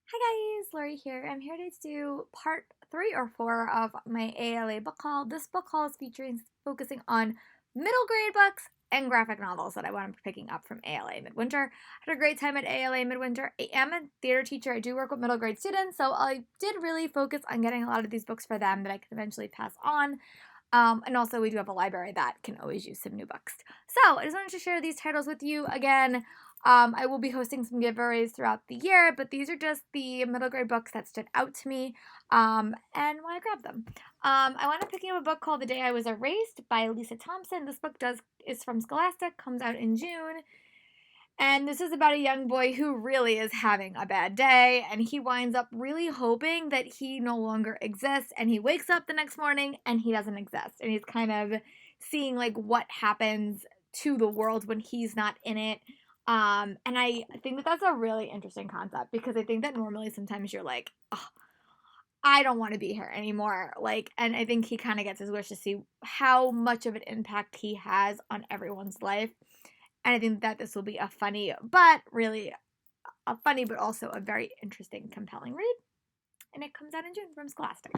Hi guys, Lori here. I'm here to do part 3 or 4 of my ALA book haul. This book haul is focusing on middle grade books and graphic novels that I want to be picking up from ALA Midwinter. I had a great time at ALA Midwinter. I am a theater teacher. I do work with middle grade students, so I did really focus on getting a lot of these books for them that I could eventually pass on. And also, we do have a library that can always use some new books. So, I just wanted to share these titles with you again. I will be hosting some giveaways throughout the year, but these are just the middle grade books that stood out to me and why I grabbed them. I wound up picking up a book called The Day I Was Erased by Lisa Thompson. This book is from Scholastic, comes out in June. And this is about a young boy who really is having a bad day, and he winds up really hoping that he no longer exists, and he wakes up the next morning and he doesn't exist. And he's kind of seeing like what happens to the world when he's not in it. And I think that that's a really interesting concept because I think that normally sometimes you're like, oh, I don't want to be here anymore. Like, and I think he kind of gets his wish to see how much of an impact he has on everyone's life. And I think that this will be a funny, but also a very interesting, compelling read. And it comes out in June from Scholastic.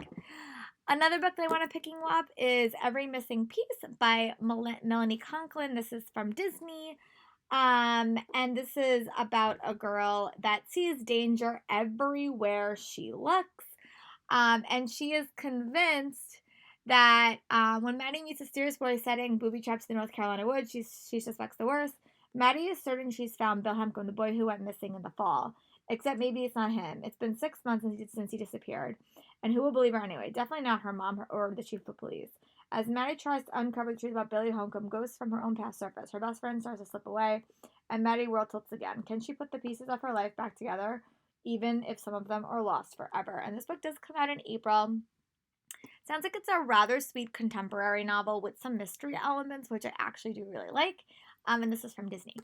Another book that I want to picking up is Every Missing Piece by Melanie Conklin. This is from Disney. And this is about a girl that sees danger everywhere she looks. And she is convinced that when Maddie meets a mysterious boy setting booby traps in the North Carolina woods, she suspects the worst. Maddie is certain she's found Bill Hempcombe, the boy who went missing in the fall. Except maybe it's not him. It's been 6 months since he disappeared. And who will believe her anyway? Definitely not her mom or the chief of police. As Maddie tries to uncover the truth about Billy Hempcombe, ghosts from her own past surface. Her best friend starts to slip away, and Maddie world tilts again. Can she put the pieces of her life back together, even if some of them are lost forever? And this book does come out in April. Sounds like it's a rather sweet contemporary novel with some mystery elements, which I actually do really like. And this is from Disney.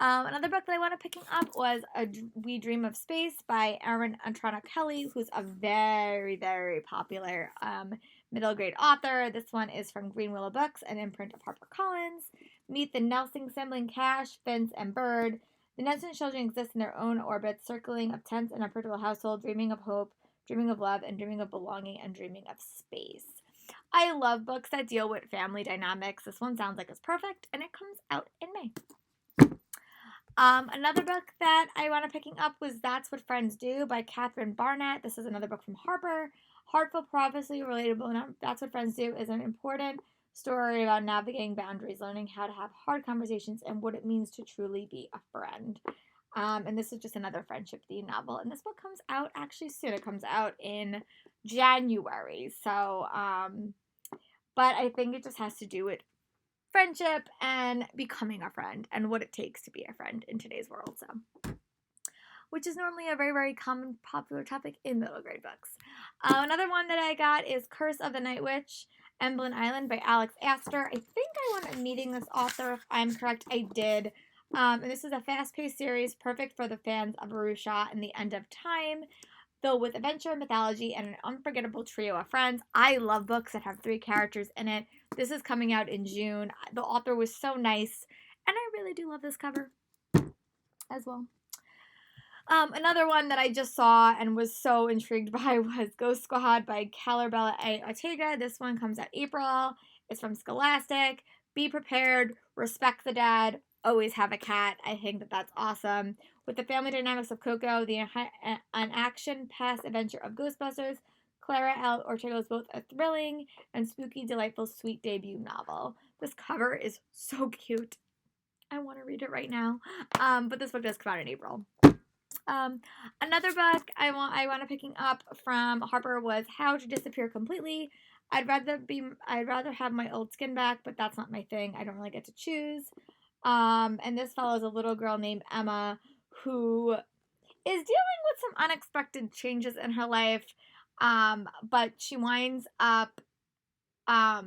Another book that I wanted picking up was We Dream of Space by Erin Antrana Kelly, who's a very, very popular middle grade author. This one is from Green Willow Books, an imprint of HarperCollins. Meet the Nelson sibling Cash, Vince, and Bird. The Nelson children exist in their own orbits, circling of tense and unpredictable household, dreaming of hope, dreaming of love, and dreaming of belonging, and dreaming of space. I love books that deal with family dynamics. This one sounds like it's perfect, and it comes out in May. Another book that I wanted picking up was That's What Friends Do by Catherine Barnett. This is another book from Harper. Heartful, prophecy, relatable. That's What Friends Do is an important story about navigating boundaries, learning how to have hard conversations, and what it means to truly be a friend. And this is just another friendship themed novel. And this book comes out actually soon. It comes out in January. So, but I think it just has to do with friendship and becoming a friend and what it takes to be a friend in today's world. So, which is normally a very, very common, popular topic in middle grade books. Another one that I got is Curse of the Night Witch, Emblem Island by Alex Astor. I think I wound up meeting this author. If I'm correct, I did. And this is a fast-paced series, perfect for the fans of Arusha and the End of Time, filled with adventure, mythology, and an unforgettable trio of friends. I love books that have 3 characters in it. This is coming out in June. The author was so nice, and I really do love this cover as well. Another one that I just saw and was so intrigued by was Ghost Squad by Calabella A. Ortega. This one comes out April. It's from Scholastic. Be prepared. Respect the dead. Always have a cat. I think that that's awesome. With the family dynamics of Coco, an action-packed adventure of Ghostbusters, Clara L. Ortega is both a thrilling and spooky, delightful, sweet debut novel. This cover is so cute. I want to read it right now. But this book does come out in April. Another book I want to picking up from Harper was How to Disappear Completely. I'd rather have my old skin back, but that's not my thing. I don't really get to choose. And this follows a little girl named Emma who is dealing with some unexpected changes in her life. But she winds up I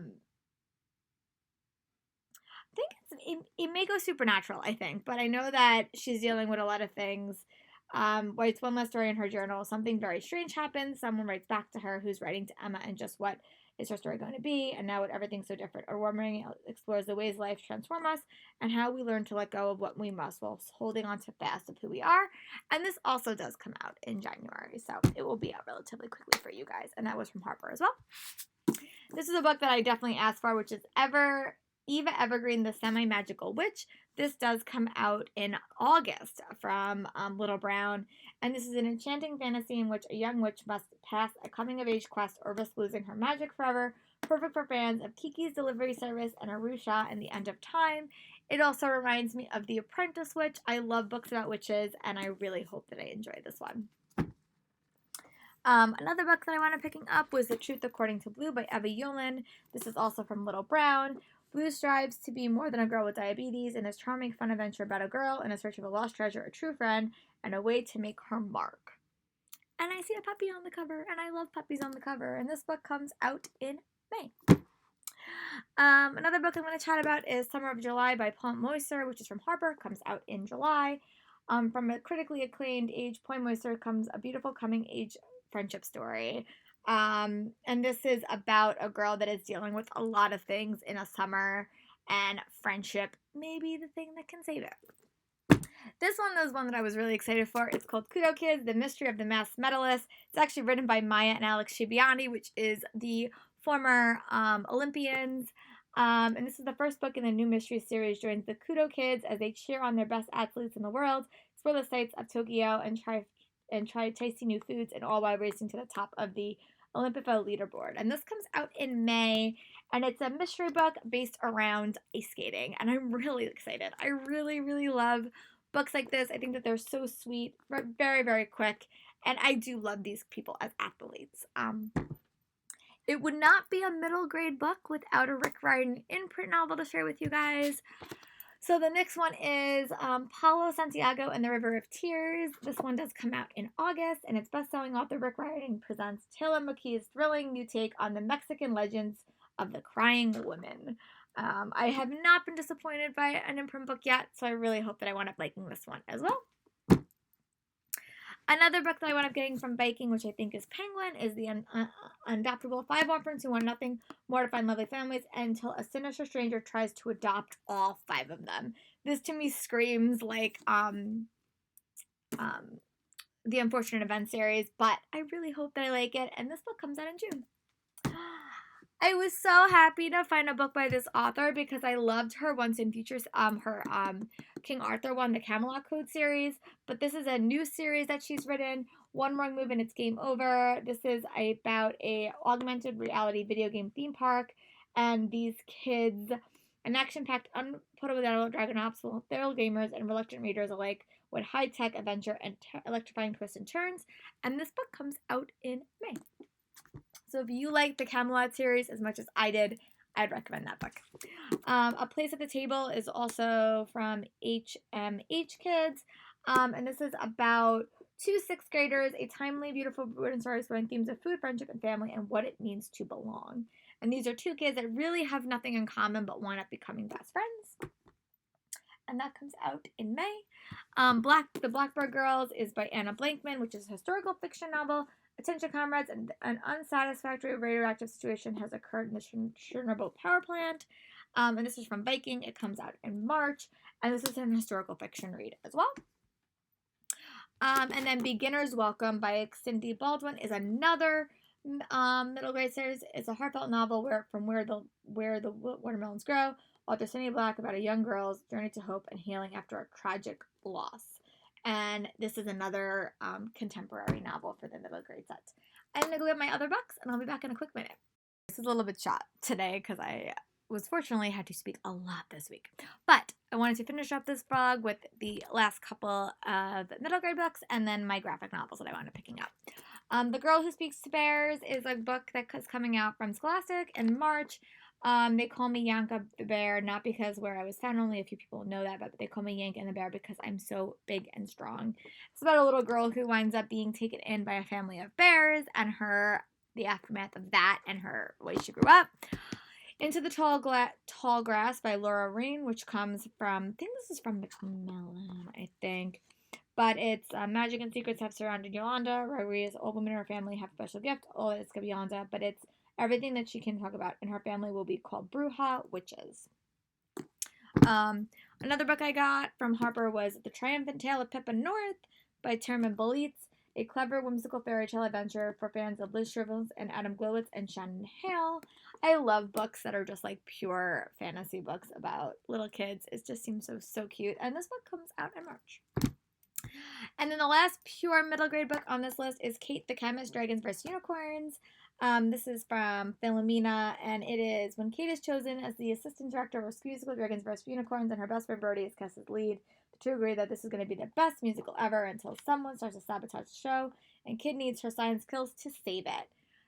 think it may go supernatural, I think, but I know that she's dealing with a lot of things. Writes one last story in her journal. Something very strange happens. Someone writes back to her who's writing to Emma, and just what is her story going to be? And now with everything so different, Awakening explores the ways life transform us and how we learn to let go of what we must while holding on to fast of who we are. And this also does come out in January, so it will be out relatively quickly for you guys. And that was from Harper as well. This is a book that I definitely asked for, which is Eva Evergreen, The Semi-Magical Witch. This does come out in August from Little Brown. And this is an enchanting fantasy in which a young witch must pass a coming-of-age quest or risk losing her magic forever. Perfect for fans of Kiki's Delivery Service and Arusha and The End of Time. It also reminds me of The Apprentice Witch. I love books about witches, and I really hope that I enjoy this one. Another book that I wound up picking up was The Truth According to Blue by Eva Yulin. This is also from Little Brown. Blue strives to be more than a girl with diabetes in this charming fun adventure about a girl in a search of a lost treasure, a true friend, and a way to make her mark. And I see a puppy on the cover, and I love puppies on the cover, and this book comes out in May. Another book I'm going to chat about is Summer of July by Pointmoister, which is from Harper, comes out in July. From a critically acclaimed age, Pointmoister comes a beautiful coming-age friendship story. And this is about a girl that is dealing with a lot of things in a summer, and friendship may be the thing that can save it. This one was one that I was really excited for. It's called Kudo Kids, The Mystery of the Masked Medalist. It's actually written by Maya and Alex Shibiani, which is the former Olympians. And this is the first book in the new mystery series. Joins the Kudo Kids as they cheer on their best athletes in the world, explore the sights of Tokyo, and try tasting new foods, and all while racing to the top of the Olympico leaderboard. And this comes out in May, and it's a mystery book based around ice skating, and I'm really excited. I really, really love books like this. I think that they're so sweet, very, very quick, and I do love these people as athletes. It would not be a middle grade book without a Rick Riordan imprint novel to share with you guys. So the next one is Paulo Santiago and the River of Tears. This one does come out in August, and its best-selling author Rick Riordan presents Taylor McKee's thrilling new take on the Mexican legends of the Crying Women. I have not been disappointed by an imprint book yet, so I really hope that I wind up liking this one as well. Another book that I wound up getting from Viking, which I think is Penguin, is The Unadoptable 5 Orphans Who Want Nothing More to Find Lovely Families Until a Sinister Stranger Tries to Adopt All 5 of Them. This to me screams like the Unfortunate Events series, but I really hope that I like it, and this book comes out in June. I was so happy to find a book by this author because I loved her Once and Futures, her King Arthur one, the Camelot Code series, but this is a new series that she's written. One wrong move and it's game over. This is about a augmented reality video game theme park, and these kids, an action-packed, unputable dragon obstacle, feral gamers and reluctant readers alike, with high-tech adventure and electrifying twists and turns, and this book comes out in May. So if you like the Camelot series as much as I did, I'd recommend that book. A Place at the Table is also from HMH Kids, and this is about 2 6th graders, a timely, beautiful wooden story exploring themes of food, friendship, and family, and what it means to belong. And these are 2 kids that really have nothing in common but wind up becoming best friends. And that comes out in May. The Blackbird Girls is by Anna Blankman, which is a historical fiction novel. Attention comrades, an unsatisfactory radioactive situation has occurred in the Chernobyl power plant. And this is from Viking. It comes out in March. And this is an historical fiction read as well. And then Beginner's Welcome by Cindy Baldwin is another middle grade series. It's a heartfelt novel where the watermelons grow. Author Cindy Black about a young girl's journey to hope and healing after a tragic loss. And this is another contemporary novel for the middle grade set. I'm going to go get my other books, and I'll be back in a quick minute. This is a little bit short today because I was fortunately had to speak a lot this week. But I wanted to finish up this vlog with the last couple of middle grade books and then my graphic novels that I wound up picking up. The Girl Who Speaks to Bears is a book that is coming out from Scholastic in March. They call me Yanka the Bear, not because where I was found, only a few people know that, but they call me Yank and the Bear because I'm so big and strong. It's about a little girl who winds up being taken in by a family of bears and the aftermath of that and her way she grew up. Into the Tall Grass by Laura Reen, which comes from, I think this is from Macmillan, I think. But it's magic and secrets have surrounded Yolanda. Rodriguez's old woman and her family have a special gift. Oh, it's Yolanda, but it's Everything that she can talk about in her family will be called Bruja Witches. Another book I got from Harper was The Triumphant Tale of Pippa North by Terman Bolitz, a clever, whimsical fairy tale adventure for fans of Liz Shrivels and Adam Glowitz and Shannon Hale. I love books that are just like pure fantasy books about little kids. It just seems so cute. And this book comes out in March. And then the last pure middle grade book on this list is Kate the Chemist, Dragons vs. Unicorns. This is from Philomena, and it is when Kate is chosen as the assistant director of a musical, Dragons vs. Unicorns, and her best friend Brody is cast as lead. The two agree that this is going to be the best musical ever until someone starts to sabotage the show, and Kid needs her science skills to save it.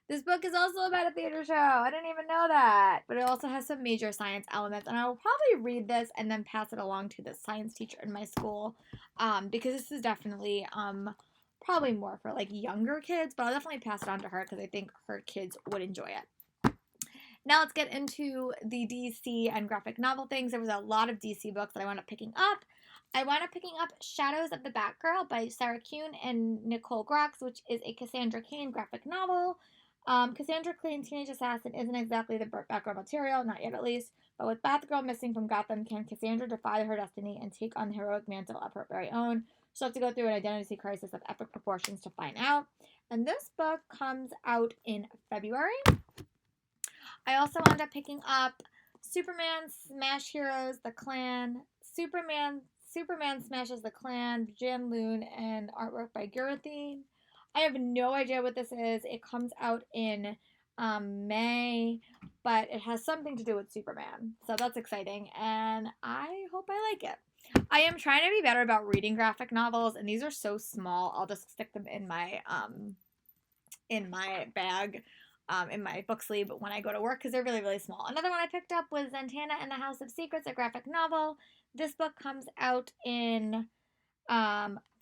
This book is also about a theater show. I didn't even know that. But it also has some major science elements. And I will probably read this and then pass it along to the science teacher in my school. Because this is definitely probably more for like younger kids. But I'll definitely pass it on to her because I think her kids would enjoy it. Now let's get into the DC and graphic novel things. There was a lot of DC books that I wound up picking up. I wound up picking up Shadows of the Batgirl by Sarah Kuhn and Nicole Grox, which is a Cassandra Cain graphic novel. Cassandra Cain's teenage assassin isn't exactly the Batgirl material, not yet at least, but with Batgirl missing from Gotham, can Cassandra defy her destiny and take on the heroic mantle of her very own? She'll have to go through an identity crisis of epic proportions to find out. And this book comes out in February. I also wound up picking up Superman Smash Heroes, The Clan, Superman Smashes the Clan, Jan Loon, and artwork by Gurathine. I have no idea what this is. It comes out in May, but it has something to do with Superman. So that's exciting, and I hope I like it. I am trying to be better about reading graphic novels, and these are so small. I'll just stick them in my bag, in my book sleeve when I go to work because they're really small. Another one I picked up was Zatanna and the House of Secrets, a graphic novel. This book comes out in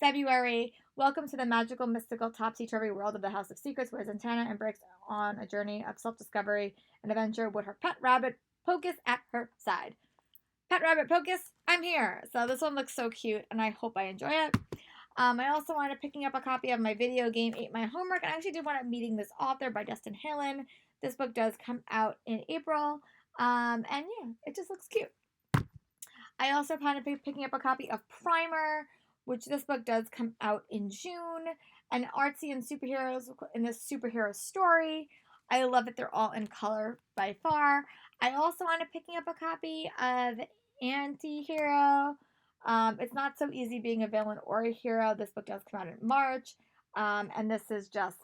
February. Welcome to the magical, mystical, topsy-turvy world of the House of Secrets, where Zatanna embarks on a journey of self-discovery and adventure with her pet rabbit, Pocus, at her side. Pet rabbit Pocus, I'm here! So this one looks so cute, and I hope I enjoy it. I also wound up picking up a copy of my video game, Ate My Homework, and I actually did wind up meeting this author by Dustin Halen. This book does come out in April, and yeah, it just looks cute. I also wound up picking up a copy of Primer, which this book does come out in June, and artsy and superheroes in this superhero story. I love that they're all in color by far. I also wound up picking up a copy of Anti-Hero. It's not so easy being a villain or a hero. This book does come out in March, and this is just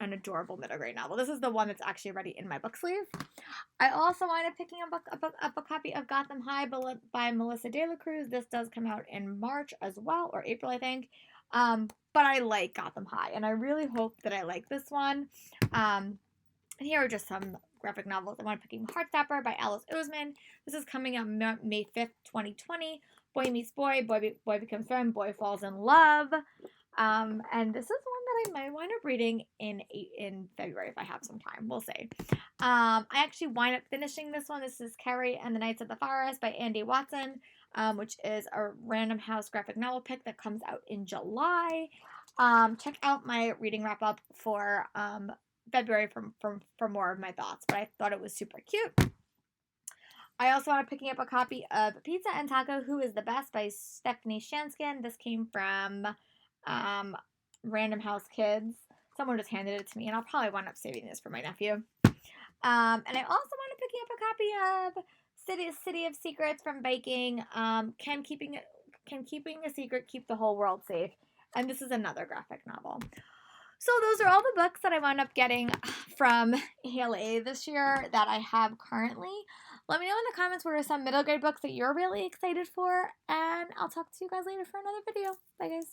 an adorable middle grade novel. This is the one that's actually already in my book sleeve. I also wound up picking up a copy of Gotham High by Melissa De La Cruz. This does come out in March as well, or April, I think. But I like Gotham High, and I really hope that I like this one. And here are just some graphic novels. I want to pick Heartstopper by Alice Oseman. This is coming out May 5th, 2020. Boy meets boy, boy becomes friend, boy falls in love. And this is one that I might wind up reading in February if I have some time. We'll see. I actually wind up finishing this one. This is Carrie and the Knights of the Forest by Andy Watson, which is a Random House graphic novel pick that comes out in July. Check out my reading wrap up for February for more of my thoughts, but I thought it was super cute. I also wound up picking up a copy of Pizza and Taco, Who is the Best by Stephanie Shanskin. This came from Random House Kids. Someone just handed it to me, and I'll probably wind up saving this for my nephew. And I also wound up picking up a copy of City of Secrets from Baking. Can keeping a secret keep the whole world safe? And this is another graphic novel. So those are all the books that I wound up getting from ALA this year that I have currently. Let me know in the comments what are some middle grade books that you're really excited for, and I'll talk to you guys later for another video. Bye, guys.